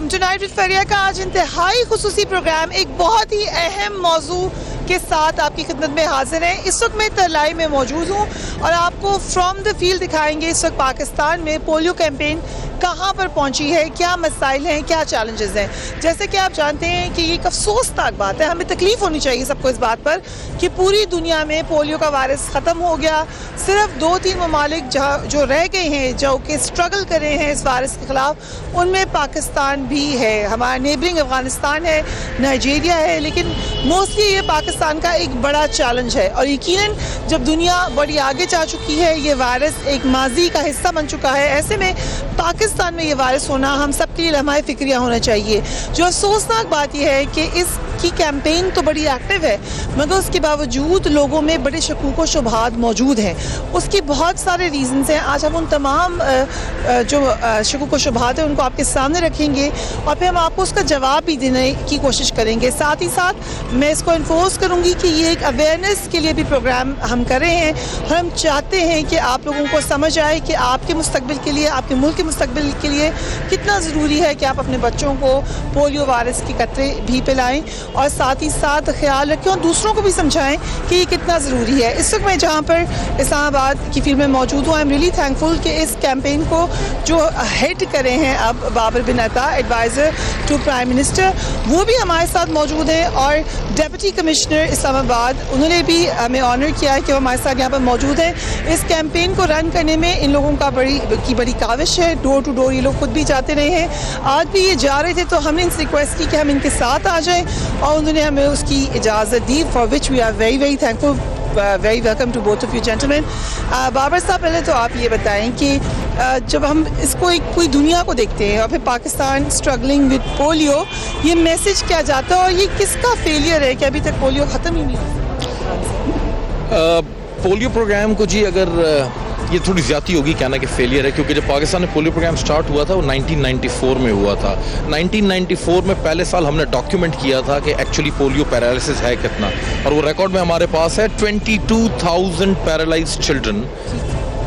Welcome tonight with फरिया का आज इंतहाई खुसूसी प्रोग्राम एक बहुत ही अहम मौजू के साथ आपकी खिदमत में हाजिर है। इस वक्त मैं तरलाई में मौजूद हूँ और आपको फ्रॉम द फील्ड दिखाएंगे इस वक्त पाकिस्तान में पोलियो कैंपेन कहाँ पर पहुँची है, क्या मसाइल हैं, क्या चैलेंजेस हैं। जैसे कि आप जानते हैं कि ये एक अफसोसनाक बात है, हमें तकलीफ़ होनी चाहिए सबको इस बात पर कि पूरी दुनिया में पोलियो का वायरस ख़त्म हो गया। सिर्फ 2-3 ममालिक जहाँ जो रह गए हैं, जो कि स्ट्रगल कर रहे हैं इस वायरस के ख़िलाफ़, उनमें पाकिस्तान भी है, हमारा नेबरिंग अफ़गानिस्तान है, नाइजीरिया है, लेकिन मोस्टली ये पाकिस्तान का एक बड़ा चैलेंज है। और यकीनन जब दुनिया बड़ी आगे जा चुकी है, ये वायरस एक माजी का हिस्सा बन चुका है, ऐसे में पाकिस्तान में ये वायरस होना हम सब के लिए लम्हा फ़िक्रिया होना चाहिए। जो अफसोसनाक बात यह है कि इसकी कैंपेन तो बड़ी एक्टिव है, मगर उसके बावजूद लोगों में बड़े शकूक व शुबहात मौजूद हैं। उसकी बहुत सारे रीज़न्स हैं। आज हम उन तमाम जो शकूक व शुबहात हैं उनको आपके सामने रखेंगे और फिर हम आपको उसका जवाब भी देने की कोशिश करेंगे। साथ ही साथ मैं इसको इन्फोर्स करूँगी कि ये एक अवेयरनेस के लिए भी प्रोग्राम हम कर रहे हैं और हम चाहते हैं कि आप लोगों को समझ आए कि आपके मुस्तकबिल के लिए, आपके मुल्क के मुस्तकबिल के लिए कितना ज़रूरी है कि आप अपने बच्चों को पोलियो वायरस के कतरे भी पिलाएं और साथ ही साथ ख्याल रखें और दूसरों को भी समझाएं कि ये कितना ज़रूरी है। इस वक्त मैं जहाँ पर इस्लामाबाद की फील्ड में मौजूद हूँ, आई एम रियली थैंकफुल कि इस कैंपेन को जो हेड करे हैं अब बाबर बिन अता, एडवाइज़र टू प्राइम मिनिस्टर, वो भी हमारे साथ मौजूद हैं और डिप्टी कमिश्नर इस्लामाबाद, उन्होंने भी हमें ऑनर किया है कि वो हमारे साथ यहाँ पर मौजूद हैं। इस कैंपेन को रन करने में इन लोगों का बड़ी काविश है। डोर टू डोर ये लोग खुद भी जाते रहे हैं, आज भी ये जा रहे थे, तो हमने इनसे रिक्वेस्ट की कि हम इनके साथ आ जाएं और उन्होंने हमें उसकी इजाज़त दी, for which we are very very thankful. Very welcome to both of you gentleman. Babar साहब, पहले तो आप ये बताएं कि जब हम इसको एक पूरी दुनिया को देखते हैं और फिर पाकिस्तान स्ट्रगलिंग विद पोलियो, ये मैसेज क्या जाता है और ये किसका फेलियर है कि अभी तक पोलियो ख़त्म ही नहीं हुआ? पोलियो प्रोग्राम को जी अगर ये थोड़ी ज़्यादा होगी कहना कि फेलियर है, क्योंकि जब पाकिस्तान में पोलियो प्रोग्राम स्टार्ट हुआ था वो 1994 में हुआ था। 1994 में पहले साल हमने डॉक्यूमेंट किया था कि एक्चुअली पोलियो पैरालिसिस है कितना, और वो रिकॉर्ड में हमारे पास है 22,000 पैरालाइज्ड चिल्ड्रन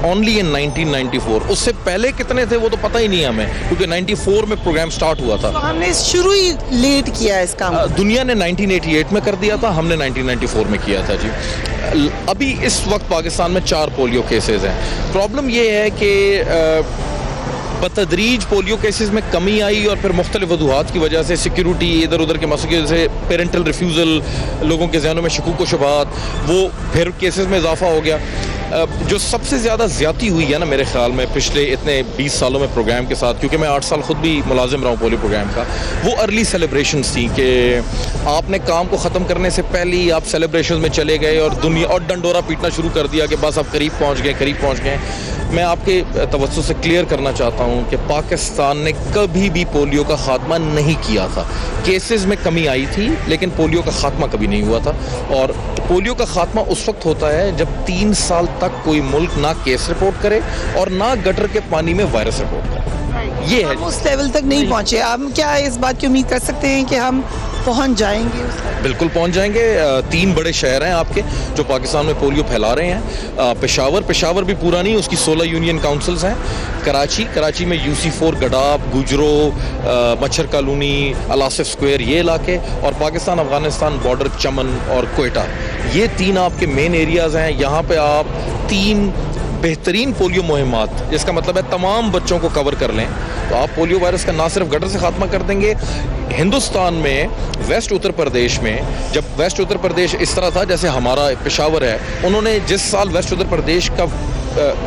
ओनली इन 1994। उससे पहले कितने थे वो तो पता ही नहीं हमें, क्योंकि 94 में प्रोग्राम स्टार्ट हुआ था। तो हमने शुरू ही लेट किया इस काम। दुनिया ने 1988 में कर दिया था, हमने 1994 में किया था जी। अभी इस वक्त पाकिस्तान में 4 पोलियो केसेस हैं। प्रॉब्लम ये है कि बतदरीज पोलियो केसेस में कमी आई और फिर मुख्तलिफ वजूहात की वजह से, सिक्योरिटी, इधर उधर के मसले की वजह से, पेरेंटल रिफ्यूज़ल, लोगों के जहनों में शकूक व शुबहात, वो फिर केसेस में इजाफा हो गया। जो सबसे ज़्यादा ज़्यादती हुई है ना मेरे ख्याल में पिछले इतने 20 सालों में प्रोग्राम के साथ, क्योंकि मैं 8 साल ख़ुद भी मुलाजिम रहा हूँ पोलियो प्रोग्राम का, वो अर्ली सेलिब्रेशंस थी कि आपने काम को ख़त्म करने से पहले ही आप सेलिब्रेशन में चले गए और दुनिया और डंडोरा पीटना शुरू कर दिया कि बस आप करीब पहुँच गए। मैं आपके तवज्जो से क्लियर करना चाहता हूँ कि पाकिस्तान ने कभी भी पोलियो का ख़ात्मा नहीं किया था। केसेस में कमी आई थी लेकिन पोलियो का ख़ात्मा कभी नहीं हुआ था। और पोलियो का ख़ात्मा उस वक्त होता है जब 3 साल तक कोई मुल्क ना केस रिपोर्ट करे और ना गटर के पानी में वायरस रिपोर्ट करे। ये है, उस लेवल तक नहीं पहुँचे। हम क्या इस बात की उम्मीद कर सकते हैं कि हम पहुँच जाएंगे? बिल्कुल पहुँच जाएंगे। 3 बड़े शहर हैं आपके जो पाकिस्तान में पोलियो फैला रहे हैं। पेशावर भी पूरा नहीं, उसकी 16 यूनियन काउंसिल्स हैं। कराची में UC4, गडाब, गुजरो, मच्छर कॉलोनी, अलासिफ स्क्वायर, ये इलाके, और पाकिस्तान अफगानिस्तान बॉर्डर चमन और कोयटा, ये 3 आपके मेन एरियाज़ हैं। यहाँ पे आप 3 बेहतरीन पोलियो मुहिमात, जिसका मतलब है तमाम बच्चों को कवर कर लें, तो आप पोलियो वायरस का ना सिर्फ गटर से खात्मा कर देंगे। हिंदुस्तान में वेस्ट उत्तर प्रदेश में, जब वेस्ट उत्तर प्रदेश इस तरह था जैसे हमारा पेशावर है, उन्होंने जिस साल वेस्ट उत्तर प्रदेश का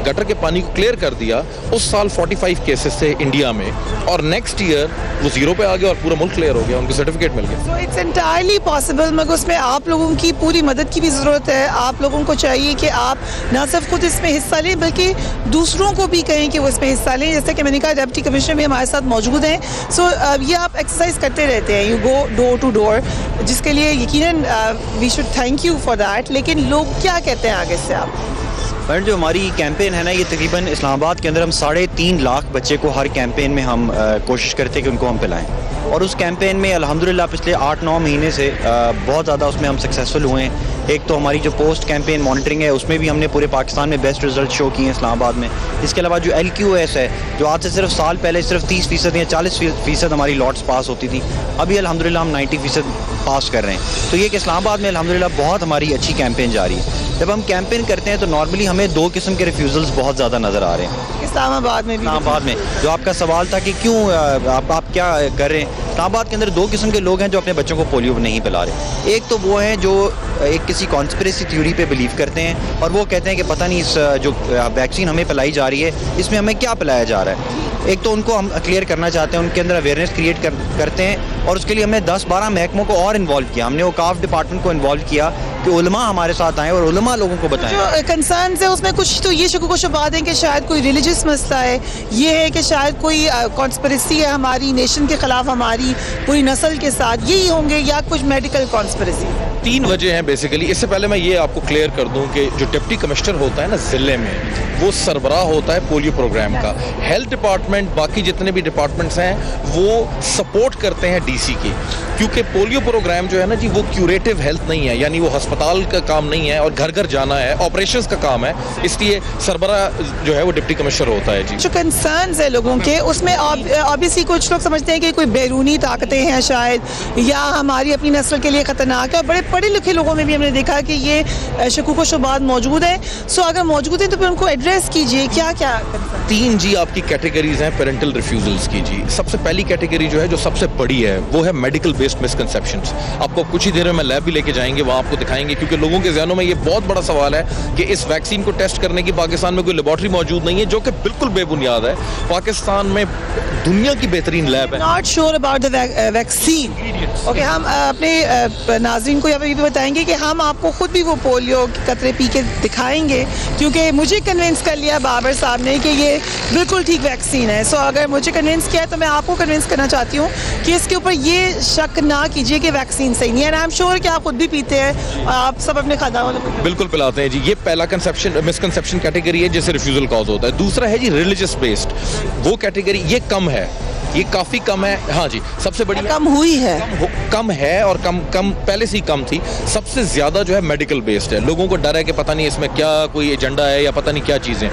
गटर के पानी को क्लियर कर दिया, उस साल 45 केसेस थे इंडिया में, और नेक्स्ट ईयर वो 0 पे आ गया और पूरा मुल्क क्लियर हो गया, उनको सर्टिफिकेट मिल गया। सो इट्स एंटायरली पॉसिबल, मगर उसमें आप लोगों की पूरी मदद की भी ज़रूरत है। आप लोगों को चाहिए कि आप ना सिर्फ खुद इसमें हिस्सा लें बल्कि दूसरों को भी कहें कि वो इसमें हिस्सा लें। जैसे कि मैंने कहा, डिप्टी कमिश्नर भी हमारे साथ मौजूद हैं। सो ये आप एक्सरसाइज करते रहते हैं, you go door to door, जिसके लिए यकीनन we should thank you for that. लेकिन लोग क्या कहते हैं आगे से? आप मैडम, जो हमारी कैंपेन है ना, ये तकरीबन इस्लामाबाद के अंदर हम 3.5 लाख बच्चे को हर कैंपेन में हम कोशिश करते हैं कि उनको हम पिलाएं। और उस कैंपेन में अल्हम्दुलिल्लाह पिछले 8-9 महीने से बहुत ज़्यादा उसमें हम सक्सेसफुल हुए हैं। एक तो हमारी जो पोस्ट कैंपेन मॉनिटरिंग है उसमें भी हमने पूरे पाकिस्तान में बेस्ट रिजल्ट शो किए हैं इस्लामाबाद में। इसके अलावा जो LQS है, जो आज से सिर्फ साल पहले सिर्फ 30% या 40% हमारी लॉट्स पास होती थी, अभी अल्हम्दुलिल्लाह हम 90% पास कर रहे हैं। तो ये कि इस्लामाबाद में अल्हम्दुलिल्लाह बहुत हमारी अच्छी कैंपेन जा रही है। जब हम कैंपेन करते हैं तो नॉर्मली हमें 2 किस्म के रिफ्यूज़ल्स बहुत ज़्यादा नज़र आ रहे हैं इस्लामाबाद में भी। इस्लामाबाद में जो आपका सवाल था कि क्यों आप क्या कर रहे हैं, इस्लामाबाद के अंदर 2 किस्म के लोग हैं जो अपने बच्चों को पोलियो नहीं पिला रहे। एक तो वो हैं जो एक किसी कॉन्स्पिरेसी थ्योरी पे बिलीव करते हैं और वो कहते हैं कि पता नहीं इस जो वैक्सीन हमें पिलाई जा रही है इसमें हमें क्या पिलाया जा रहा है। एक तो उनको हम क्लियर करना चाहते हैं, उनके अंदर अवेयरनेस क्रिएट करते हैं और उसके लिए हमने 10-12 महकमों को और इन्वॉल्व किया। हमने औकाफ डिपार्टमेंट को इन्वॉल्व किया कि उलमा हमारे साथ आएँ और उलमा लोगों को बताएं। जो कंसर्न है उसमें कुछ तो ये शकूक शुबात हैं कि शायद कोई रिलीजियस मसला है, ये है कि शायद कोई कॉन्स्पिरेसी है हमारी नेशन के ख़िलाफ़, हमारी पूरी नस्ल के साथ, यही होंगे या कुछ मेडिकल कॉन्स्पिरेसी। 3 वजह हैं बेसिकली। इससे पहले मैं ये आपको क्लियर कर दूं कि जो डिप्टी कमिश्नर होता है ना ज़िले में, वो सरबराह होता है पोलियो प्रोग्राम का। हेल्थ डिपार्टमेंट, बाकी जितने भी डिपार्टमेंट्स हैं वो सपोर्ट करते हैं DC की, क्योंकि पोलियो प्रोग्राम जो है ना जी वो क्यूरेटिव हेल्थ नहीं है, यानी वो अस्पताल का काम नहीं है और घर घर जाना है, ऑपरेशंस का काम है। इसलिए सरबराह जो है वो डिप्टी कमिश्नर होता है जी। जो कंसर्न्स है लोगों के उसमें ऑब्वियसली कुछ लोग समझते हैं कि कोई बैरूनी ताकतें हैं शायद, या हमारी अपनी नस्ल के लिए ख़तरनाक है। और बड़े पढ़े लिखे लोगों में भी हमने देखा कि ये शकूक व शुबात मौजूद है। सो अगर मौजूद है तो फिर उनको एड्रेस कीजिए, क्या क्या 3 जी आपकी कैटेगरीज हैं पेरेंटल रिफ्यूजल्स की जी। सबसे पहली कैटेगरी जो है, जो सबसे बड़ी है, वो है मेडिकल बेस्ड मिसकंसेप्शंस। आपको कुछ ही देर में लैब भी लेके जाएंगे, वहाँ आपको दिखाएंगे, क्योंकि लोगों के ज़हनों में ये बहुत बड़ा सवाल है कि इस वैक्सीन को टेस्ट करने की पाकिस्तान में कोई लेबॉर्ट्री मौजूद नहीं है, जो कि बिल्कुल बेबुनियाद है। पाकिस्तान में दुनिया की बेहतरीन लैब है। Not sure about the vaccine. Okay, हम अपने नाज़रीन को यहाँ पे भी बताएंगे कि हम आपको खुद भी वो पोलियो के कतरे पी के दिखाएंगे, क्योंकि मुझे कन्विंस कर लिया बाबर साहब ने कि ये बिल्कुल ठीक वैक्सीन है। सो अगर मुझे कन्विंस किया तो मैं आपको कन्विंस करना चाहती हूँ कि इसके ऊपर ये शक ना कीजिए कि वैक्सीन सही नहीं है। आई एम श्योर कि आप खुद भी पीते हैं, आप सब अपने खानदान को बिल्कुल पिलाते हैं जी। ये पहला मिसकंसेप्शन कैटेगरी है जिससे रिफ्यूजल कॉज होता है। दूसरा है जी रिलीजियस बेस्ड, वो कैटेगरी ये कम है, ये काफ़ी कम है। हाँ जी, सबसे बड़ी कम हुई है, कम है और कम पहले से ही कम थी। सबसे ज़्यादा जो है मेडिकल बेस्ड है। लोगों को डर है कि पता नहीं इसमें क्या कोई एजेंडा है या पता नहीं क्या चीज़ें।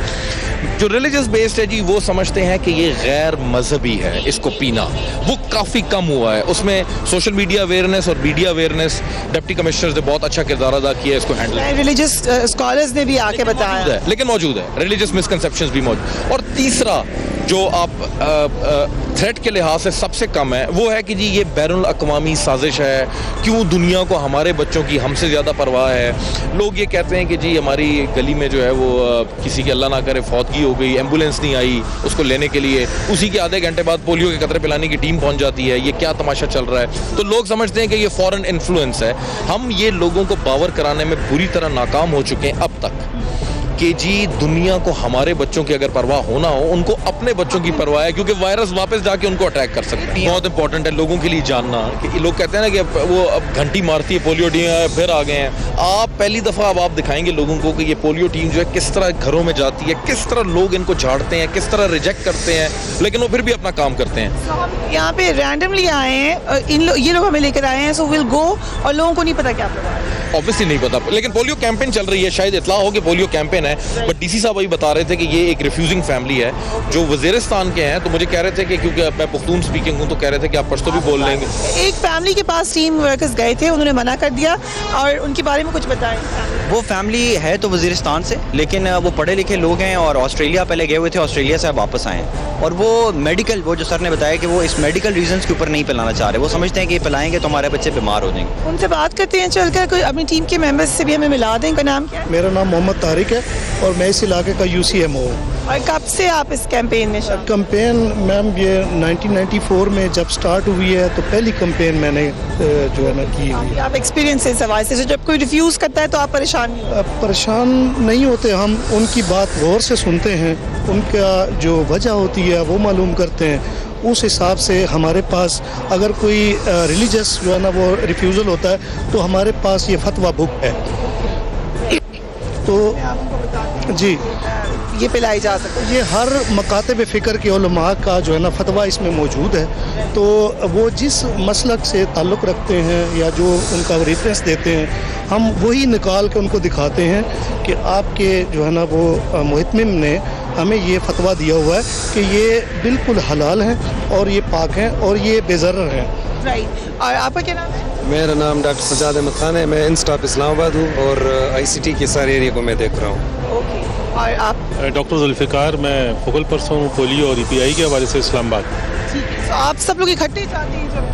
जो रिलीजियस बेस्ड है जी, वो समझते हैं कि ये गैर मजहबी है, इसको पीना, वो काफ़ी कम हुआ है। उसमें सोशल मीडिया अवेयरनेस और मीडिया अवेयरनेस डिप्टी कमिश्नर ने बहुत अच्छा किरदार अदा किया है इसको हैंडल। रिलीजियस स्कॉलर्स ने भी आके बताया, लेकिन मौजूद है रिलीजियस मिसकंसेप्शंस भी मौजूद। और तीसरा जो आप थ्रेट के लिहाज से सबसे कम है, वो है कि जी ये बैरुल अक़वामी साजिश है। क्यों दुनिया को हमारे बच्चों की हमसे ज़्यादा परवाह है। लोग ये कहते हैं कि जी हमारी गली में जो है वो किसी की अल्लाह ना करे फौतगी हो गई, एम्बुलेंस नहीं आई उसको लेने के लिए, उसी के आधे घंटे बाद पोलियो के कतरे पिलाने की टीम पहुंच जाती है। ये क्या तमाशा चल रहा है। तो लोग समझते हैं कि ये फॉरेन इन्फ्लुएंस है। हम ये लोगों को बावर कराने में बुरी तरह नाकाम हो चुके हैं अब तक कि जी दुनिया को हमारे बच्चों की अगर परवाह होना हो, उनको अपने बच्चों की परवाह है, क्योंकि वायरस वापस जाके उनको अटैक कर सकता है। बहुत इंपॉर्टेंट है लोगों के लिए जानना कि लोग कहते हैं ना कि वो अब घंटी मारती है पोलियो टीम फिर आ गए हैं। आप पहली दफ़ा अब आप दिखाएंगे लोगों को कि ये पोलियो टीम जो है किस तरह घरों में जाती है, किस तरह लोग इनको झाड़ते हैं, किस तरह रिजेक्ट करते हैं, लेकिन वो फिर भी अपना काम करते हैं। हम यहाँ पे रैंडमली आए हैं, ये लोग हमें लेकर आए हैं, सो विल गो, और लोगों को नहीं पता क्या ऑब्वियसली नहीं पता, लेकिन पोलियो कैंपेन चल रही है, शायद इतला हो कि पोलियो कैंपेन है। बट DC साहब अभी बता रहे थे कि ये एक रिफ्यूजिंग फैमिली है जो वज़ीरिस्तान के हैं, तो मुझे कह रहे थे कि क्योंकि मैं पुख्तून स्पीकिंग हूँ तो कह रहे थे कि आप पश्तो भी बोल लेंगे। एक फैमिली के पास टीम वर्कर्स गए थे, उन्होंने मना कर दिया, और उनके बारे में कुछ बताएं। वो फैमिली है तो वज़ीरिस्तान से, लेकिन वो पढ़े लिखे लोग हैं और ऑस्ट्रेलिया पहले गए हुए थे, ऑस्ट्रेलिया से वापस आए हैं। और वो मेडिकल, वो जो सर ने बताया कि वो इस मेडिकल रीजंस के ऊपर नहीं पिलाना चाह रहे। वो समझते हैं कि पिलाएंगे तो हमारे बच्चे बीमार हो जाएंगे। उनसे बात करते हैं चलकर, कोई अपनी टीम के मेंबर्स से भी हमें मिला दें। इनका नाम क्या है? मेरा नाम मोहम्मद तारिक है और मैं इस इलाके का UCMO हूँ। और कब से आप इस कैंपेन में शामिल? कैंपेन मैम ये 1994 में जब स्टार्ट हुई है तो पहली कैंपेन मैंने जो है ना की हुई है। आप एक्सपीरियंस है इस हवाले से, जब कोई रिफ्यूज़ करता है तो आप परेशान नहीं होते? परेशान नहीं होते, हम उनकी बात गौर से सुनते हैं, उनका जो वजह होती है वो मालूम करते हैं। उस हिसाब से हमारे पास अगर कोई रिलीजियस जो है ना वो रिफ्यूज़ल होता है तो हमारे पास ये फतवा बुक है। तो जी ये पिलाई जा सकती है? ये हर मकातब फ़िक्र के उलमा का जो है ना फतवा इसमें मौजूद है। तो वो जिस मसलक से ताल्लुक़ रखते हैं या जो उनका रेफरेंस देते हैं, हम वही निकाल के उनको दिखाते हैं कि आपके जो है ना वो मुहतमिम ने हमें ये फतवा दिया हुआ है कि ये बिल्कुल हलाल हैं और ये पाक हैं और ये बेज़र्र हैं। राइट। और आपका क्या नाम है? मेरा नाम डॉक्टर सजाद अहमद खान है। मैं इंस्टाफ इस्लामाबाद हूँ और आईसीटी के सारे एरिया को मैं देख रहा हूँ। ओके। और आप? डॉक्टर जुल्फ़िकार, मैं फोकल पर्सन हूँ पोलियो और ईपीआई के हवाले से इस्लामाबाद। ठीक है, तो आप सब लोग इकट्ठे जाते हैं जब?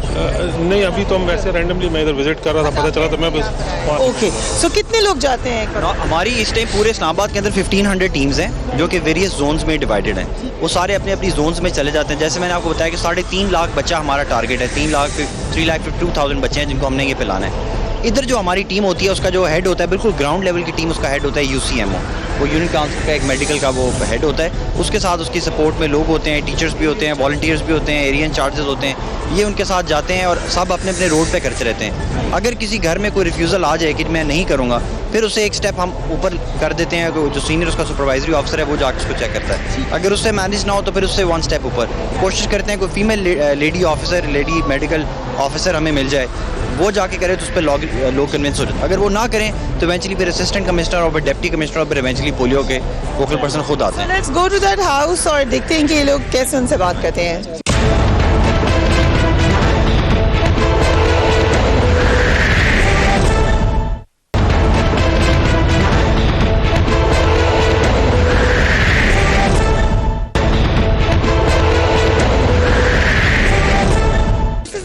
नहीं, अभी तो हम वैसे रैंडमली मैं इधर विजिट कर रहा था, पता चला तो मैं बस। ओके, सो कितने लोग जाते हैं एक बार? हमारी इस टाइम पूरे इस्लामाबाद के अंदर 1500 टीम्स हैं जो कि वेरियस जोन्स में डिवाइडेड हैं। वो सारे अपने अपनी जोन्स में चले जाते हैं। जैसे मैंने आपको बताया कि 3.5 लाख बच्चा हमारा टारगेट है। 3,52,000 बच्चे हैं जिनको हमने ये पिलाना है। इधर जो हमारी टीम होती है उसका जो हेड होता है, बिल्कुल ग्राउंड लेवल की टीम, उसका हेड होता है यूसीएमओ। वो यूनिट काउंसिल का एक मेडिकल का वो हेड होता है। उसके साथ उसकी सपोर्ट में लोग होते हैं, टीचर्स भी होते हैं, वॉलंटियर्स भी होते हैं, एरिया इंचार्जेस होते हैं। ये उनके साथ जाते हैं और सब अपने अपने रोड पे करते रहते हैं। अगर किसी घर में कोई रिफ्यूज़ल आ जाए कि मैं नहीं करूँगा, फिर उसे एक स्टेप हम ऊपर कर देते हैं। जो सीनियर उसका सुपरवाइजरी ऑफिसर है वो जाकर उसको चेक करता है। अगर उससे मैनेज ना हो तो फिर उससे 1 स्टेप ऊपर कोशिश करते हैं कोई female lady officer, lady medical officer हमें मिल जाए, वो जाके करे तो उस पर लोग कन्विंस हो जाते। अगर वो ना करें तो इवेंचुअली फिर असिस्टेंट कमिश्नर और फिर डिप्टी कमिश्नर और फिर इवेंचुअली पोलियो के वोकल पर्सन खुद आते हैं। Let's go to that house और देखते हैं कि ये लोग कैसे उनसे बात करते हैं।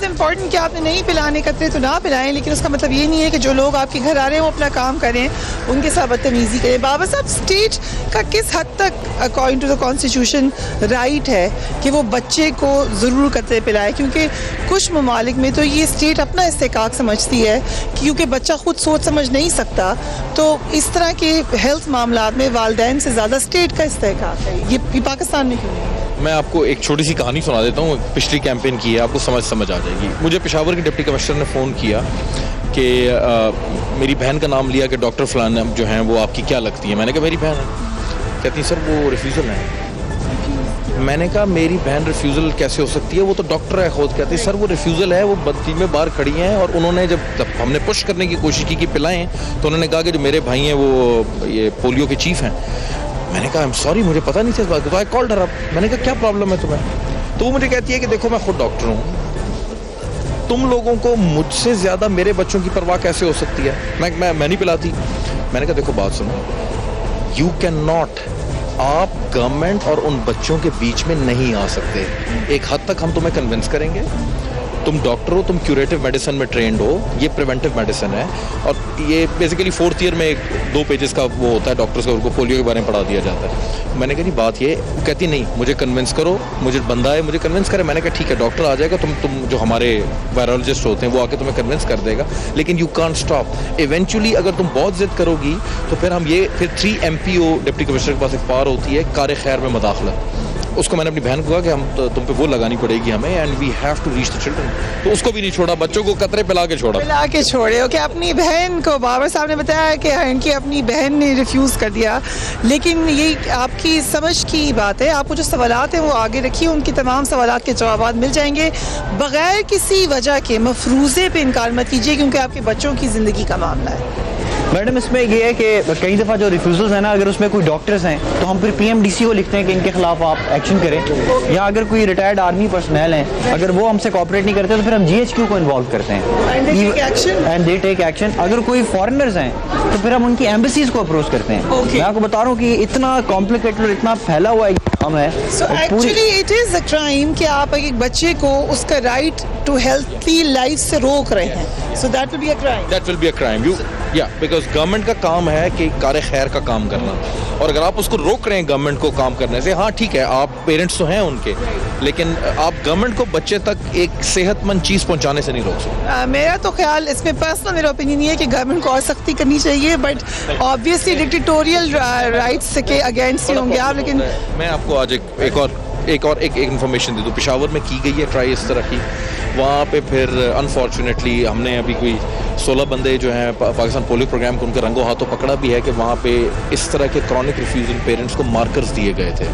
इम्पॉर्टेंट कि आपने नहीं पिलाने कतरे तो ना पिलाएं, लेकिन उसका मतलब ये नहीं है कि जो लोग आपके घर आ रहे हैं वो अपना काम करें, उनके साथ बदतमीजी करें। बाबा साहब, स्टेट का किस हद तक according to the constitution right है कि वो बच्चे को ज़रूर कतरे पिलाए? क्योंकि कुछ ममालिक में तो ये स्टेट अपना इस्तेकाक समझती है क्योंकि बच्चा खुद सोच समझ नहीं सकता, तो इस तरह के हेल्थ मामला में वालिदैन से ज़्यादा स्टेट का इस्तेकाक है। ये पाकिस्तान में क्यों नहीं है? मैं आपको एक छोटी सी कहानी सुना देता हूँ। पिछली कैंपेन की है, आपको समझ आ जाएगी। मुझे पेशावर के डिप्टी कमिश्नर ने फ़ोन किया कि मेरी बहन का नाम लिया कि डॉक्टर फलाना जो हैं वो आपकी क्या लगती है। मैंने कहा मेरी बहन है। कहती सर वो रिफ्यूज़ल है। मैंने कहा मेरी बहन रिफ्यूज़ल कैसे हो सकती है, वो तो डॉक्टर है खुद। कहती सर वो रिफ्यूज़ल है, वो बत्ती में बाहर खड़ी हैं और उन्होंने जब हमने पुश करने की कोशिश की कि पिलाएं तो उन्होंने कहा कि जो मेरे भाई हैं वो ये पोलियो के चीफ़ हैं। मैंने कहा आई एम सॉरी, मुझे पता नहीं था इस बात का। तो आई कॉल्ड हर अप। मैंने कहा क्या प्रॉब्लम है तुम्हें? तो वो मुझे कहती है कि देखो मैं खुद डॉक्टर हूँ, तुम लोगों को मुझसे ज़्यादा मेरे बच्चों की परवाह कैसे हो सकती है? मैं नहीं पिलाती। मैंने कहा देखो बात सुनो, यू कैन नॉट, आप गवर्नमेंट और उन बच्चों के बीच में नहीं आ सकते। एक हद तक हम तुम्हें कन्विंस करेंगे, तुम डॉक्टर हो, तुम क्यूरेटिव मेडिसिन में ट्रेंड हो, ये प्रिवेंटिव मेडिसिन है और ये बेसिकली 4th ईयर में 2 पेजेस का वो होता है डॉक्टर्स का, उनको पोलियो के बारे में पढ़ा दिया जाता है। मैंने कहा जी बात ये, कहती नहीं मुझे कन्विंस करो, मुझे बंदा है मुझे कन्विंस करे। मैंने कहा ठीक है डॉक्टर आ जाएगा, तुम जो हमारे वायरोलॉजिस्ट होते हैं वो आके तुम्हें कन्विंस कर देगा, लेकिन यू कांट स्टॉप। इवेंचुअली अगर तुम बहुत जिद करोगी तो फिर 3 MPO डिप्टी कमिश्नर के पास एक पावर होती है, कार खैर में मदाखलत। उसको मैंने अपनी बहन को कहा कि हम तुम पे वो लगानी पड़ेगी हमें, and we have to reach the children. तो उसको भी नहीं छोड़ा, बच्चों को कतरे पिला के छोड़े। ओके, अपनी बहन को बाबर साहब ने बताया कि इनकी अपनी बहन ने रिफ्यूज़ कर दिया, लेकिन ये आपकी समझ की बात है। आपको जो सवालात हैं वो आगे रखिए, उनकी तमाम सवालात के जवाब मिल जाएंगे। बग़ैर किसी वजह के मफरूज़े पे इनकार मत कीजिए क्योंकि आपके बच्चों की ज़िंदगी का मामला है। मैडम इसमें ये है कि कई दफ़ा जो रिफ्यूज़ल्स हैं ना, अगर उसमें कोई डॉक्टर्स हैं तो हम फिर PMDC को लिखते हैं कि इनके खिलाफ आप एक्शन करें, या अगर कोई रिटायर्ड आर्मी पर्सनल हैं अगर वो हमसे कोऑपरेट नहीं करते तो फिर हम GHQ को इन्वॉल्व करते हैं एंड दे टेक एक्शन। अगर कोई फॉरेनर्स हैं तो फिर हम उनकी एम्बेसीज को अप्रोच करते हैं। मैं आपको बता रहा हूँ कि इतना कॉम्प्लिकेटेड और इतना फैला हुआ काम है। So actually it is a crime कि आप एक बच्चे को उसका राइट टू हेल्थी लाइफ से रोक रहे हैं। So that will be a crime. That will be a crime. Because government का काम है कि कार खैर का काम करना, और अगर आप उसको रोक रहे हैं गवर्नमेंट को काम करने से, हाँ ठीक है आप पेरेंट्स तो हैं उनके, लेकिन आप गवर्नमेंट को बच्चे तक एक सेहतमंद चीज़ पहुंचाने से नहीं रोक सकते। मेरा तो ख्याल इसमें पर्सनल मेरा ओपिनियन ये है कि गवर्नमेंट को और सख्ती करनी चाहिए, बट ऑब्वियसली डिक्टेटोरियल राइट्स के अगेंस्ट ही होंगे आप। लेकिन मैं आपको आज एक इन्फॉर्मेशन दे दूँ। पेशावर में की गई है ट्राई इस तरह की, वहाँ पे फिर अनफॉर्चुनेटली हमने अभी कोई 16 बंदे जो हैं पाकिस्तान पोलियो प्रोग्राम को उनके रंगों हाथों पकड़ा भी है कि वहाँ पे इस तरह के क्रॉनिक रिफ्यूजल पेरेंट्स को मार्कर्स दिए गए थे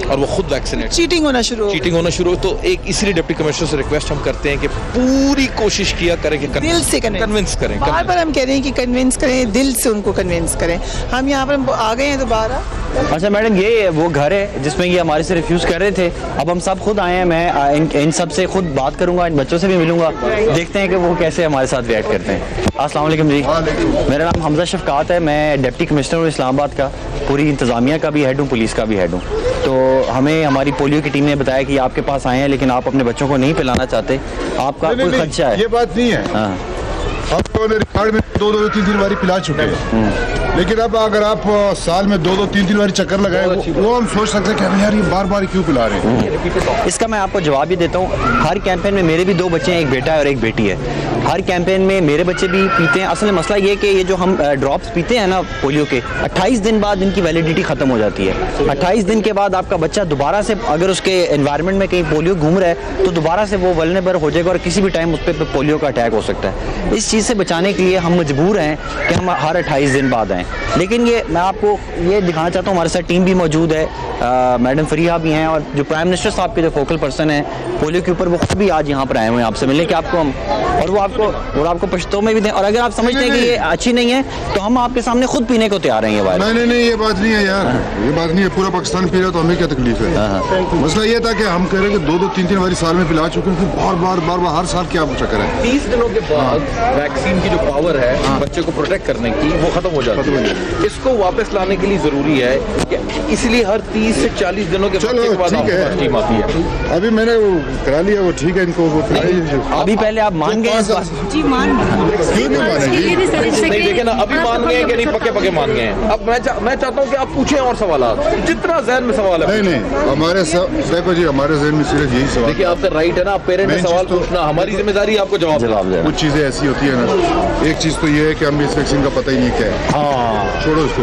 और वो खुद वैक्सीनेट चीटिंग होना शुरू हो गई। चीटिंग होना शुरू। तो एक इसलिए डिप्टी कमिश्नर से रिक्वेस्ट हम करते हैं कि पूरी कोशिश किया करें कि दिल से कन्विंस करें। बार बार हम कह रहे हैं कि कन्विंस करें, दिल से उनको कन्विंस करें। हम यहाँ पर आ गए हैं दोबारा। अच्छा मैडम, ये वो घर है जिसमें ये हमारे से रिफ्यूज़ कर रहे थे। अब हम सब खुद आए हैं, मैं इन सब से खुद बात करूंगा, इन बच्चों से भी मिलूंगा, देखते हैं कि वो कैसे हमारे साथ रिएक्ट करते हैं। अस्सलाम वालेकुम जी, मेरा नाम हमजा शफकात है, मैं डिप्टी कमिश्नर हूँ इस्लामाबाद का, पूरी इंतज़ामिया का भी हेड हूँ, पुलिस का भी हेड हूँ। तो हमें हमारी पोलियो की टीम ने बताया कि आपके पास आए हैं लेकिन आप अपने बच्चों को नहीं पिलाना चाहते, आपका कोई खर्चा है? ये बात नहीं है। हाँ, हम लोगों ने रिकॉर्ड में 2-3 बारी पिला चुके हैं, लेकिन अब अगर आप साल में 2-3 बारी चक्कर लगाए वो हम सोच सकते हैं कि यार ये बार बार क्यों पिला रहे हैं। इसका मैं आपको जवाब ही देता हूँ। हर कैंपेन में मेरे भी 2 बच्चे हैं, एक बेटा है और एक बेटी है। हर कैंपेन में मेरे बच्चे भी पीते हैं। असल में मसला ये है कि ये जो हम ड्रॉप्स पीते हैं ना पोलियो के, 28 दिन बाद इनकी वैलिडिटी ख़त्म हो जाती है। 28 दिन के बाद आपका बच्चा दोबारा से अगर उसके एनवायरनमेंट में कहीं पोलियो घूम रहा है तो दोबारा से वो वल्नरेबल हो जाएगा और किसी भी टाइम उस पर पोलियो का अटैक हो सकता है। इस चीज़ से बचाने के लिए हम मजबूर हैं कि हम हर 28 दिन बाद आएँ। लेकिन ये मैं आपको ये दिखाना चाहता हूँ, हमारे साथ टीम भी मौजूद है, मैडम फरीहा भी हैं और जो प्राइम मिनिस्टर साहब के जो फोकल पर्सन हैं पोलियो के ऊपर, वो खुद भी आज यहाँ पर आए हुए हैं आपसे मिलने के आपको हम, और वो आपको पश्तो में भी दें। और अगर आप समझते हैं कि ये अच्छी नहीं है तो हम आपके सामने खुद पीने को तैयार हैं ये बात। नहीं ये बात नहीं है यार, ये बात नहीं है। पूरा पाकिस्तान पी रहा तो हमें क्या तकलीफ है। मसला ये था कि हम कह रहे हैं कि 2-3 बारी साल में पिला चुके हैं, बार बार हर साल क्या चक्कर है। 30 दिनों के बाद वैक्सीन की जो पावर है बच्चे को प्रोटेक्ट करने की वो खत्म हो जाती है। इसको वापस लाने के लिए जरूरी है कि इसलिए हर 30 से 40 दिनों के बाद टीम आती है। अभी मैंने वो करा लिया, वो ठीक है, इनको अभी पहले आप मान गए इस बात? जी मान क्यों नहीं मानेंगे? नहीं देखे ना, अभी मान गए कि नहीं, पक्के पक्के मान गए हैं। अब मैं चाहता हूँ कि आप पूछें और सवाल, जितना जहन में सवाल है। नहीं हमारे देखो जी, हमारे जहन में सिर्फ यही सवाल। देखिए आपका राइट है ना, आप पेरेंट ने सवाल पूछना, हमारी जिम्मेदारी है आपको जवाब देना। कुछ चीजें ऐसी होती है ना, एक चीज तो ये है कि हमें इस वैक्सीन का पता ही नहीं क्या है। हाँ छोड़ो इसको,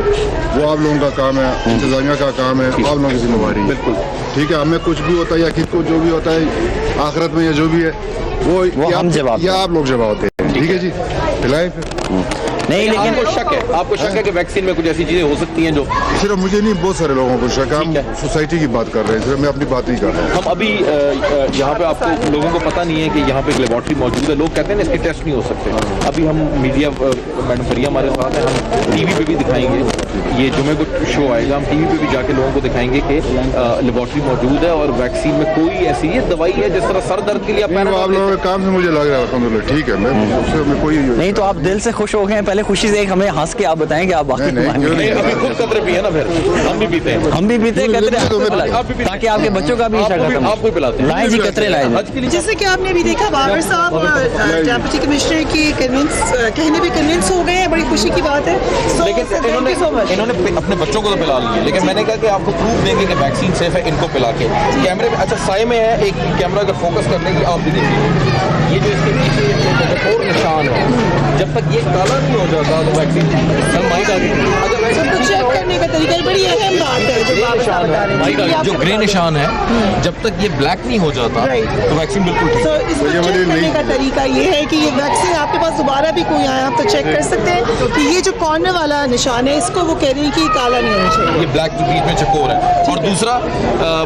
वो आप लोगों का काम है, इंतजामिया का काम है, आप लोगों की जिम्मेवारी है। बिल्कुल ठीक है, हमें कुछ भी होता है या किसको जो भी होता है आखिरत में या जो भी है वो हम जवाब, या आप लोग जवाब देते हैं। ठीक है जी, पिलाएं फिर। नहीं लेकिन आपको शक है कि वैक्सीन में कुछ ऐसी चीजें हो सकती हैं जो सिर्फ मुझे नहीं, बहुत सारे लोगों को शक है। हम सोसाइटी की बात कर रहे हैं, सिर्फ मैं अपनी बात नहीं कर रहा हूँ। हम अभी यहाँ पे आपको लोगों को पता नहीं है कि यहाँ पे एक लेबॉर्ट्री मौजूद है। लोग कहते हैं ना इसके टेस्ट नहीं हो सकते। अभी हम मीडिया, मैडम फरिया हमारे साथ है, हम टीवी पे भी दिखाएंगे, ये जुमे को शो आएगा, हम टीवी पे भी जाके लोगों को दिखाएंगे कि लेबॉर्ट्री मौजूद है और वैक्सीन में कोई ऐसी दवाई है जिस तरह सर दर्द के लिए आप लोगों के काम से मुझे लग रहा है अल्हम्दुलिल्लाह ठीक है। मैं कोई नहीं, तो आप दिल से खुश हो गए हैं। पहले खुशी से एक हमें हंस के आप बताएं कि आप वाकई अभी खुद कतरे पिए ना, फिर हम भी पीते हैं, कतरे, ताकि आपके बच्चों का भी आपको पिलाते हैं। लाएं जी कतरे लाएं। जैसे कि आपने अभी देखा बाबर साहब डिप्टी कमिश्नर की कहने पे कन्विंस हो गए हैं, बड़ी खुशी की बात है। लेकिन इन्होंने अपने बच्चों को तो पिला लिया, लेकिन मैंने कहा कि आपको प्रूफ देंगे कि वैक्सीन सेफ है, इनको पिला के। कैमरे में अच्छा साए में है, एक कैमरा अगर फोकस करने की आप भी देखिए, ये जो इसके पीछे और निशान है, जब तक ये काला नहीं हो जाता तो वैक्सीन चेक करने का तरीका बड़ी अहम बात है जो बाबर साहब बता रहे हैं। जो ग्रे निशान है, जब तक ये ब्लैक नहीं हो जाता तो वैक्सीन बिल्कुल ठीक तो इसको चेक करने का तरीका ये है कि ये वैक्सीन आपके पास दोबारा भी कोई आया आप तो चेक कर सकते हैं कि ये जो कॉर्नर वाला निशान है इसको वो कह रही है कि काला नहीं होना चाहिए, ये ब्लैक जो बीच में चकोर है। और दूसरा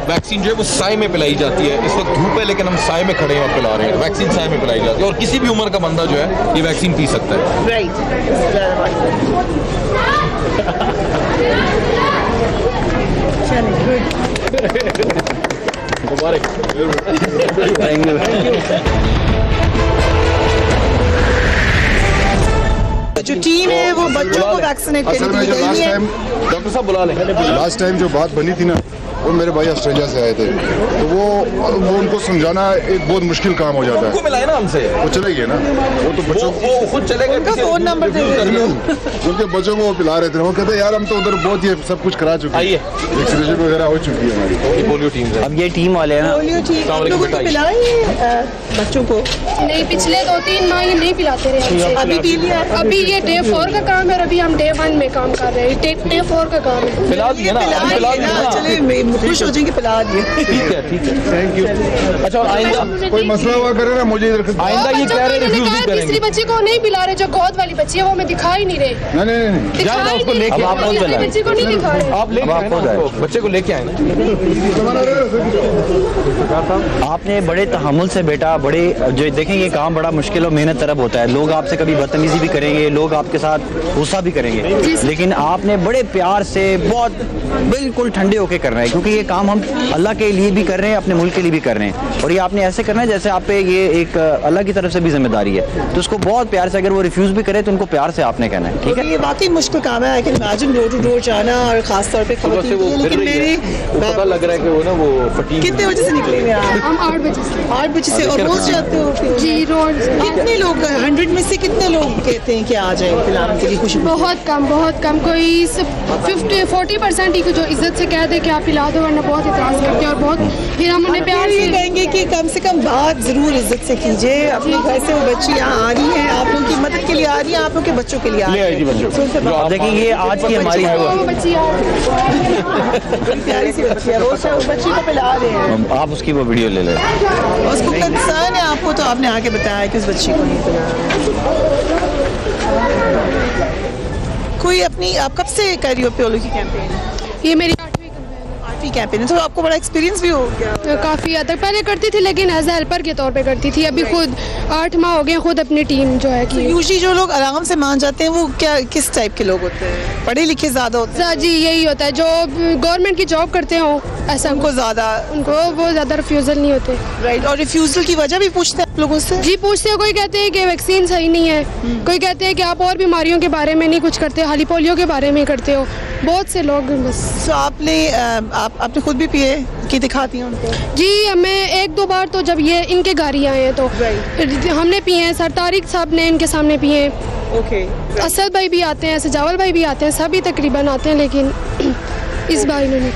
वैक्सीन जो है वो साए में पिलाई जाती है। इस वक्त धूप है लेकिन हम साए में खड़े हैं और पिला रहे हैं। वैक्सीन साए में पिलाई जाती है और किसी भी उम्र का बंदा जो है ये वैक्सीन पी सकता है। राइट। जो टीम है वो बच्चों को वैक्सीनेट करने के लिए गई है। डॉक्टर साहब बुला लें। लास्ट टाइम जो बात बनी थी ना, वो मेरे भाई ऑस्ट्रेलिया से आए थे, तो वो उनको समझाना एक बहुत मुश्किल काम हो जाता है। उनको मिलाए ना हमसे, वो चले गए ना, वो तो बच्चों वो खुद चले गए। उनका फोन नंबर दे दीजिए। उनके बच्चों को वो पिला रहे थे, वो कहते यार हम तो उधर बहुत ही सब कुछ करा चुके हैं, वैक्सीनेशन वगैरह हो चुकी है हमारी। पोलियो टीम से अब ये टीम वाले हैं ना, पोलियो ठीक आप लोगों को पिलाएं बच्चों को? नहीं, पिछले 2-3 माह ये नहीं पिलाते रहे। अभी पी लिया? अभी ये डे 4 का काम है और अभी हम डे 1 में काम कर रहे हैं। डे 4 का काम है। पिला दिया ना, पिला दिया ना। चलिए मैं खुश हो जाएंगे, पिला दिए। ठीक है, ठीक है, थैंक यू। अच्छा, और आइंदा कोई मसला हुआ करे ना मुझे इधर आइंदा ये कह रहे रिफ्यूज नहीं तीसरी करेंगे। बच्ची को नहीं पिला रहे, जो गोद वाली बच्ची है वो मैं दिखा ही नहीं रहे। नहीं जाओ ना, उसको लेके अब आप कौन तीसरी पिलाएं? बच्ची को नहीं दिखा रहे। आप लेके आए ना उसको, बच्चे को लेके आए ना। आपने बड़े तहम्मुल से बेटा, बड़े जो देखें ये काम बड़ा मुश्किल और मेहनत तरफ होता है। लोग आपसे कभी बदतमीजी भी करेंगे, लोग आपके साथ गुस्सा भी करेंगे, लेकिन आपने बड़े प्यार से बहुत बिल्कुल ठंडे होके करना है, क्योंकि ये काम हम अल्लाह के लिए भी कर रहे हैं, अपने मुल्क के लिए भी कर रहे हैं, और ये आपने ऐसे करना है जैसे आप पे ये एक अल्लाह की तरफ से भी जिम्मेदारी है। तो उसको बहुत प्यार से, अगर वो रिफ्यूज़ भी करे तो उनको प्यार से आपने कहना है, ठीक है। ये वाकई मुश्किल काम है। I can imagine door to door जाना, और खास तौर पे सुबह से वो फिर लेकिन रही है, मेरे पता लग रहा है कि वो ना वो फटीग। कितने बजे से निकलेंगे आप? हम 8 बजे से। 8 बजे से। और रोज जाते हो फिर? जी रोज। कितने लोग 100 में से कितने लोग कहते हैं कि आ जाए पिलाने के लिए? खुश बहुत कम, कोई 40% ही को जो इज्जत से कह दे कि आप पिला दो, वरना बहुत इतराज करते हैं और बहुत फिर हम उन्हें प्यार ये से कहेंगे कि कम से कम बात जरूर इज्जत से कीजिए। अपने घर से वो बच्ची यहाँ आ रही है, आप लोगों की मदद के लिए आ रही है, आप लोगों के बच्चों के लिए आ रही है। अब देखिए ये आज की हमारी वो बच्ची प्यारी सी बच्ची है, रोज वो बच्ची को पिला रहे हैं। आप उसकी वो वीडियो ले लें। उसको कंसर्न है आपको, तो आपने आके बताया कि उस बच्ची को नहीं पिलाया। कोई अपनी, आप कब से कर रही हो पोलियो की कैंपेन? ये मेरी 8वीं कैंपेन है, तो आपको बड़ा एक्सपीरियंस भी हो गया। काफ़ी हद तक पहले करती थी, लेकिन एज हेल्पर के तौर पे करती थी। अभी खुद 8 माह हो गए खुद अपनी टीम जो है कि यूजुअली जो लोग आराम से मान जाते हैं वो क्या, किस टाइप के लोग होते हैं? पढ़े लिखे ज़्यादा होते हैं? जी यही होता है, जो गवर्नमेंट की जॉब करते हो ऐसा उनको ज़्यादा, उनको वो ज़्यादा रिफ्यूज़ल नहीं होते। राइट। और रिफ्यूज़ल की वजह भी पूछते हैं आप लोगों से? जी पूछते हैं, कोई कहते हैं कि वैक्सीन सही नहीं है, कोई कहते हैं कि आप और बीमारियों के बारे में नहीं कुछ करते, खाली पोलियो के बारे में करते हो। बहुत से लोग बस। तो आपने खुद भी पिए कि दिखाती हैं उनको? जी हमें 1-2 बार तो जब ये इनके घर ही आए हैं तो हमने पिए हैं। सर तारिक साहब ने इनके सामने पिए हैं। ओके। असद भाई भी आते हैं, सजावल भाई भी आते हैं, सभी तकरीबन आते हैं, लेकिन इस बार इन्होंने।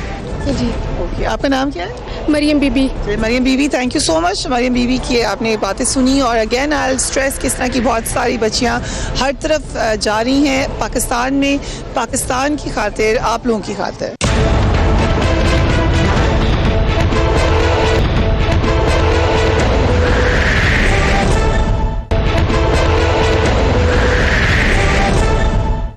जी ओके। आपका नाम क्या है? Maryam Bibi. Maryam Bibi, thank you so much Maryam Bibi की आपने बातें सुनी। और अगेन आई स्ट्रेस किस तरह की बहुत सारी बच्चियां हर तरफ जा रही हैं पाकिस्तान में, पाकिस्तान की खातिर, आप लोगों की खातिर।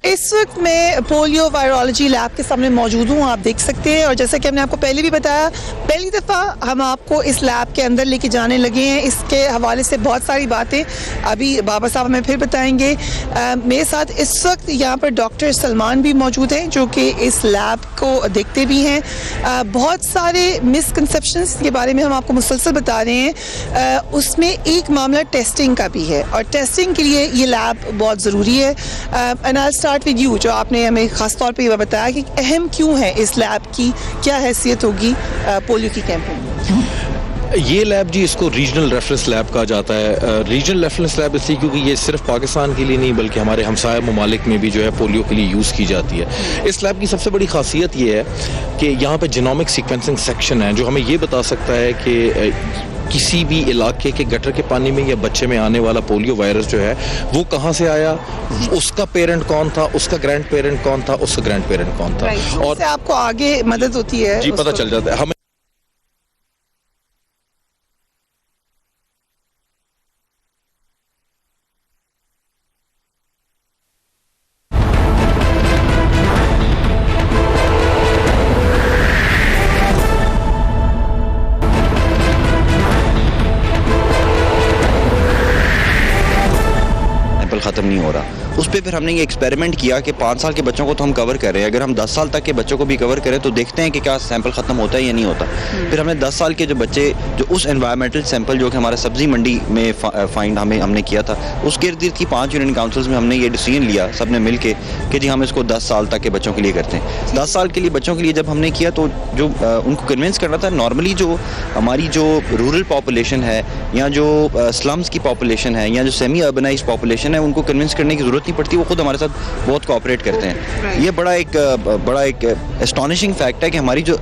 इस वक्त मैं पोलियो वायरोलॉजी लैब के सामने मौजूद हूँ, आप देख सकते हैं। और जैसा कि हमने आपको पहले भी बताया, पहली दफ़ा हम आपको इस लैब के अंदर लेके जाने लगे हैं। इसके हवाले से बहुत सारी बातें अभी बाबा साहब हमें फिर बताएंगे। मेरे साथ इस वक्त यहाँ पर डॉक्टर सलमान भी मौजूद हैं, जो कि इस लैब को देखते भी हैं। बहुत सारे मिसकंसेप्शंस के बारे में हम आपको मुसलसल बता रहे हैं। उसमें एक मामला टेस्टिंग का भी है, और टेस्टिंग के लिए ये लैब बहुत ज़रूरी है। And I start with you, जो आपने हमें ख़ास तौर पे ये बताया कि अहम क्यों है इस लैब की, क्या हैसियत होगी पोलियो की कैंपेन में? ये लैब जी, इसको रीजनल रेफरेंस लैब कहा जाता है। रीजनल रेफरेंस लैब इसलिए क्योंकि ये सिर्फ पाकिस्तान के लिए नहीं बल्कि हमारे हमसाया ममालिक में भी जो है पोलियो के लिए यूज़ की जाती है। इस लैब की सबसे बड़ी खासियत ये है कि यहाँ पे जीनोमिक सीक्वेंसिंग सेक्शन है, जो हमें ये बता सकता है कि किसी भी इलाके के गटर के पानी में या बच्चे में आने वाला पोलियो वायरस जो है वो कहाँ से आया, उसका पेरेंट कौन था, उसका ग्रैंड पेरेंट कौन था, उसका ग्रैंड पेरेंट कौन था, और आपको आगे मदद होती है जी पता चल जाता है हमें। ख़त्म नहीं हो रहा। उस पर फिर हमने ये एक्सपेरिमेंट किया कि 5 साल के बच्चों को तो हम कवर कर रहे हैं, अगर हम 10 साल तक के बच्चों को भी कवर करें तो देखते हैं कि क्या सैंपल ख़त्म होता है या नहीं होता। फिर हमने 10 साल के जो बच्चे, जो उस एनवायरमेंटल सैंपल जो कि हमारा सब्ज़ी मंडी में फाइंड हमने किया था, उसके इर्द गिर्द की 5 यूनियन काउंसिल्स में हमने ये डिसीजन लिया सब ने मिल के कि जी हम इसको 10 साल तक के बच्चों के लिए करते हैं। 10 साल के लिए बच्चों के लिए जब हमने किया तो जो उनको कन्विंस करना था, नॉर्मली जो हमारी जो रूरल पॉपुलेशन है या जो स्लम्स की पॉपुलेशन है या जो सेमी अर्बनाइज पॉपुलेशन है, उनको कन्विंस करने की ज़रूरत नहीं पड़ती, वो खुद हमारे साथ बहुत कोऑपरेट करते हैं। ये बड़ा एक एस्टॉनिशिंग फैक्ट है कि हमारी जो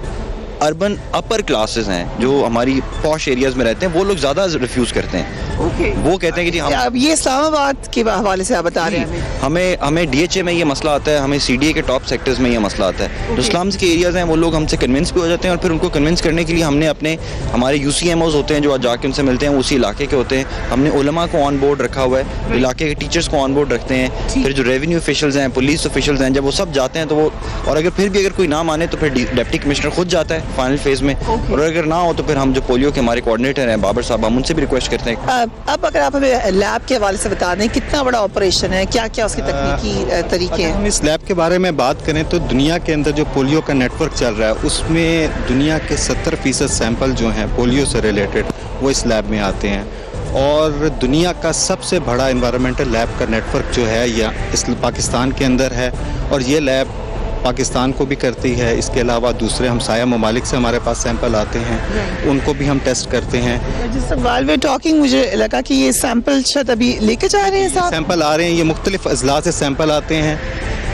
अर्बन अपर क्लासेस हैं, जो हमारी पॉश एरियाज़ में रहते हैं, वो लोग ज़्यादा रिफ्यूज़ करते हैं। वो कहते हैं कि जी अब ये इस्लामाबाद के हवाले से आप बता रहे हैं हमें DHA में ये मसला आता है, हमें CDA के टॉप सेक्टर्स में ये मसला आता है। जो स्लम्स के एरियाज़ हैं वो लोग हमसे कन्विंस भी हो जाते हैं, और फिर उनको कन्विंस करने के लिए हमने हमारे UCMOs होते हैं जो आज जाके उनसे मिलते हैं, उसी इलाके के होते हैं। हमने उलमा को ऑन बोर्ड रखा हुआ है, इलाके के टीचर्स को ऑन बोर्ड रखते हैं, फिर जो रेवेन्यू ऑफिशियल्स हैं, पुलिस ऑफिशियल्स हैं, जब वो सब जाते हैं तो वो, और अगर फिर भी अगर कोई ना माने तो फिर डिप्टी कमिश्नर खुद जाता है फाइनल फेज़ में, और अगर ना हो तो फिर हम जो पोलियो के हमारे कोऑर्डिनेटर हैं बाबर साहब, हम उनसे भी रिक्वेस्ट करते हैं। अब अगर आप हमें लैब के हवाले से बता दें कितना बड़ा ऑपरेशन है, क्या क्या उसकी तकनीकी तरीके हैं? हम इस लैब के बारे में बात करें तो दुनिया के अंदर जो पोलियो का नेटवर्क चल रहा है उसमें दुनिया के 70% सैंपल जो हैं पोलियो से रिलेटेड वो इस लैब में आते हैं, और दुनिया का सबसे बड़ा एनवायरमेंटल लैब का नेटवर्क जो है यह इस पाकिस्तान के अंदर है, और ये लैब पाकिस्तान को भी करती है। इसके अलावा दूसरे हमसाया ममालिक से हमारे पास सैंपल आते हैं, उनको भी हम टेस्ट करते हैं। जिस वाइल वी टॉकिंग मुझे लगा कि ये सैंपल शायद अभी लेके जा रहे हैं साहब। सैंपल आ रहे हैं, ये मुख्तलिफ अजला से सैंपल आते हैं।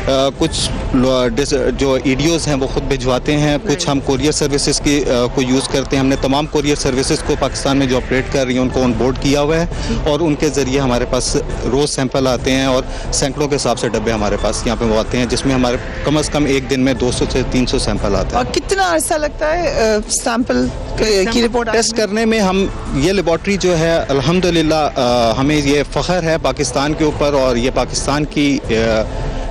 कुछ जो EDOs हैं वो ख़ुद भिजवाते हैं, कुछ हम कोरियर सर्विसेज की को यूज़ करते हैं। हमने तमाम कोरियर सर्विसेज को पाकिस्तान में जो ऑपरेट कर रही हैं उनको ऑन बोर्ड किया हुआ है, और उनके ज़रिए हमारे पास रोज़ सैंपल आते हैं, और सैकड़ों के हिसाब से डब्बे हमारे पास यहाँ पे वो आते हैं, जिसमें हमारे कम से कम एक दिन में 200 से 300 सैंपल आते हैं। और कितना अरसा लगता है सैंपल की रिपोर्ट टेस्ट करने में? हम ये लेबॉर्ट्री जो है अल्हम्दुलिल्लाह हमें ये फ़ख्र है पाकिस्तान के ऊपर, और ये पाकिस्तान की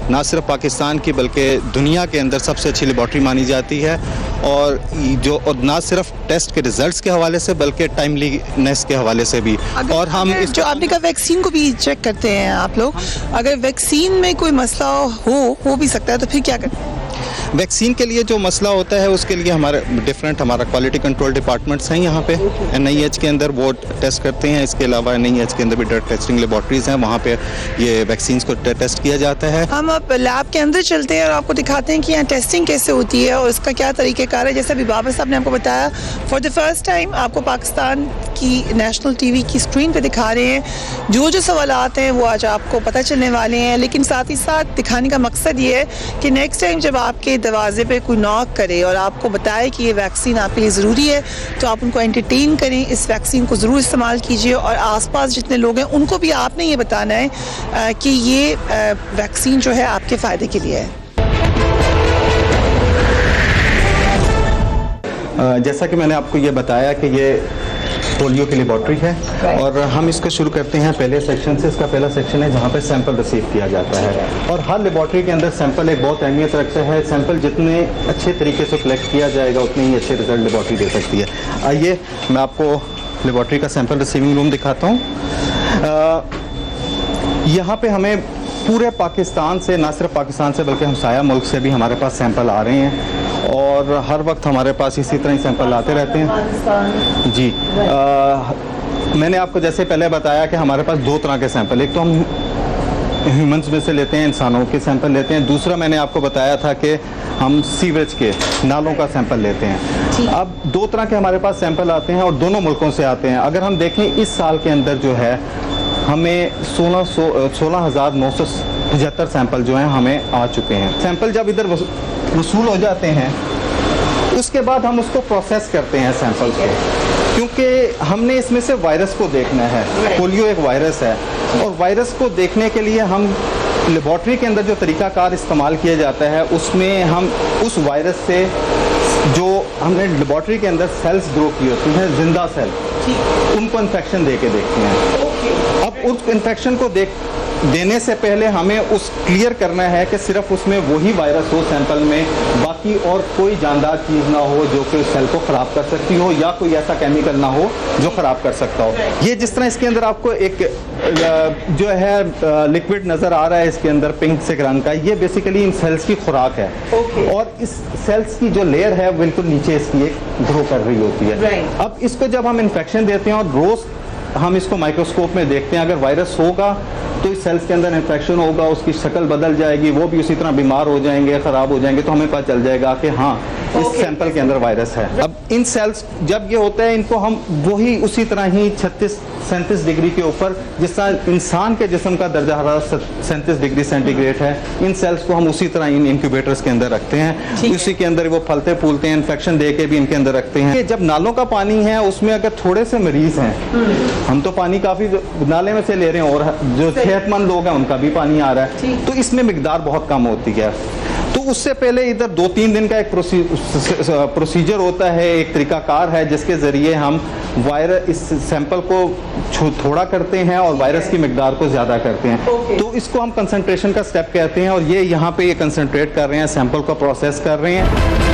ना सिर्फ पाकिस्तान की बल्कि दुनिया के अंदर सबसे अच्छी लेबॉर्ट्री मानी जाती है, और ना सिर्फ टेस्ट के रिजल्ट्स के हवाले से बल्कि टाइमलीनेस के हवाले से भी। और हम जो आपने कहा वैक्सीन को भी चेक करते हैं आप लोग, अगर वैक्सीन में कोई मसला हो भी सकता है तो फिर क्या करते हैं? वैक्सीन के लिए जो मसला होता है उसके लिए हमारा क्वालिटी कंट्रोल डिपार्टमेंट्स हैं यहाँ पे NIH के अंदर, वो टेस्ट करते हैं। इसके अलावा NIH के अंदर भी ड्रग टेस्टिंग लेबॉर्ट्रीज हैं, वहाँ पे ये वैक्सीन को टेस्ट किया जाता है। हम अब लैब के अंदर चलते हैं और आपको दिखाते हैं कि यहाँ टेस्टिंग कैसे होती है और इसका क्या तरीक़ेकार है। जैसे अभी बाबर साहब ने आपको बताया, फॉर द फर्स्ट टाइम आपको पाकिस्तान की नेशनल TV की स्क्रीन पे दिखा रहे हैं। जो सवालात हैं वो आज आपको पता चलने वाले हैं, लेकिन साथ ही साथ दिखाने का मकसद ये है कि नेक्स्ट टाइम जब आपके दरवाजे पे कोई नॉक करे और आपको बताए कि ये वैक्सीन आपके लिए ज़रूरी है तो आप उनको एंटरटेन करें, इस वैक्सीन को ज़रूर इस्तेमाल कीजिए, और आसपास जितने लोग हैं उनको भी आपने ये बताना है कि ये वैक्सीन जो है आपके फ़ायदे के लिए है। जैसा कि मैंने आपको ये बताया कि ये पोलियो की लेबॉर्ट्री है, और हम इसको शुरू करते हैं पहले सेक्शन से। इसका पहला सेक्शन है जहाँ पे सैंपल रिसीव किया जाता है, और हर लेबॉर्ट्री के अंदर सैंपल एक बहुत अहमियत रखता है। सैंपल जितने अच्छे तरीके से कलेक्ट किया जाएगा उतने ही अच्छे रिजल्ट लेबॉर्ट्री दे सकती है। आइए मैं आपको लेबॉर्ट्री का सैंपल रिसीविंग रूम दिखाता हूँ। यहाँ पे हमें पूरे पाकिस्तान से, ना सिर्फ पाकिस्तान से बल्कि हमसाया मुल्क से भी हमारे पास सैंपल आ रहे हैं, और हर वक्त हमारे पास इसी तरह ही सैंपल आते रहते हैं जी। मैंने आपको जैसे पहले बताया कि हमारे पास दो तरह के सैंपल, एक तो हम ह्यूमंस में से लेते हैं, इंसानों के सैंपल लेते हैं, दूसरा मैंने आपको बताया था कि हम सीवेज के नालों का सैंपल लेते हैं। अब दो तरह के हमारे पास सैंपल आते हैं और दोनों मुल्कों से आते हैं। अगर हम देखें इस साल के अंदर जो है हमें 16,975 सैंपल जो हैं हमें आ चुके हैं। सैंपल जब इधर वसूल हो जाते हैं उसके बाद हम उसको प्रोसेस करते हैं सैंपल को, क्योंकि हमने इसमें से वायरस को देखना है। पोलियो एक वायरस है, और वायरस को देखने के लिए हम लेबॉर्ट्री के अंदर जो तरीकाकार इस्तेमाल किया जाता है उसमें हम उस वायरस से जो हमने लेबॉर्ट्री के अंदर सेल्स ग्रो की होती हैं, जिंदा सेल, उनको इन्फेक्शन दे के देखते हैं। अब उस इन्फेक्शन को देने से पहले हमें उस क्लियर करना है कि सिर्फ उसमें वही वायरस हो सैंपल में, बाकी और कोई जानदार चीज़ ना हो जो कि सेल को ख़राब कर सकती हो, या कोई ऐसा केमिकल ना हो जो ख़राब कर सकता हो। ये जिस तरह इसके अंदर आपको एक जो है लिक्विड नज़र आ रहा है इसके अंदर पिंक से रंग का, ये बेसिकली इन सेल्स की खुराक है, और इस सेल्स की जो लेयर है बिल्कुल नीचे इसकी एक ग्रो कर रही होती है। अब इसको जब हम इन्फेक्शन देते हैं और रोज़ हम इसको माइक्रोस्कोप में देखते हैं, अगर वायरस होगा तो इस सेल्स के अंदर इन्फेक्शन होगा, उसकी शक्ल बदल जाएगी, वो भी उसी तरह बीमार हो जाएंगे, ख़राब हो जाएंगे, तो हमें पता चल जाएगा कि हाँ इस सैंपल के अंदर वायरस है। अब इन सेल्स जब ये होता है, इनको हम वही उसी तरह ही 36-37 डिग्री के ऊपर, जिस तरह इंसान के जिस्म का दर्जा हरारत 37 डिग्री सेंटीग्रेड है, इन सेल्स को हम उसी तरह इन इंक्यूबेटर्स के अंदर रखते हैं। उसी के अंदर वो फलते फूलते हैं, इन्फेक्शन दे के भी इनके अंदर रखते हैं। जब नालों का पानी है उसमें अगर थोड़े से मरीज हैं, हम तो पानी काफी नाले में से ले रहे हैं और जो सेहतमंद लोग हैं उनका भी पानी आ रहा है, तो इसमें मिकदार बहुत कम होती है। तो उससे पहले इधर 2-3 दिन का एक प्रोसीजर होता है, एक तरीकाकार है जिसके जरिए हम वायरस इस सैंपल को थोड़ा करते हैं और वायरस की मिकदार को ज़्यादा करते हैं। तो इसको हम कंसंट्रेशन का स्टेप कहते हैं और ये यहाँ पे ये कंसंट्रेट कर रहे हैं, सैंपल को प्रोसेस कर रहे हैं।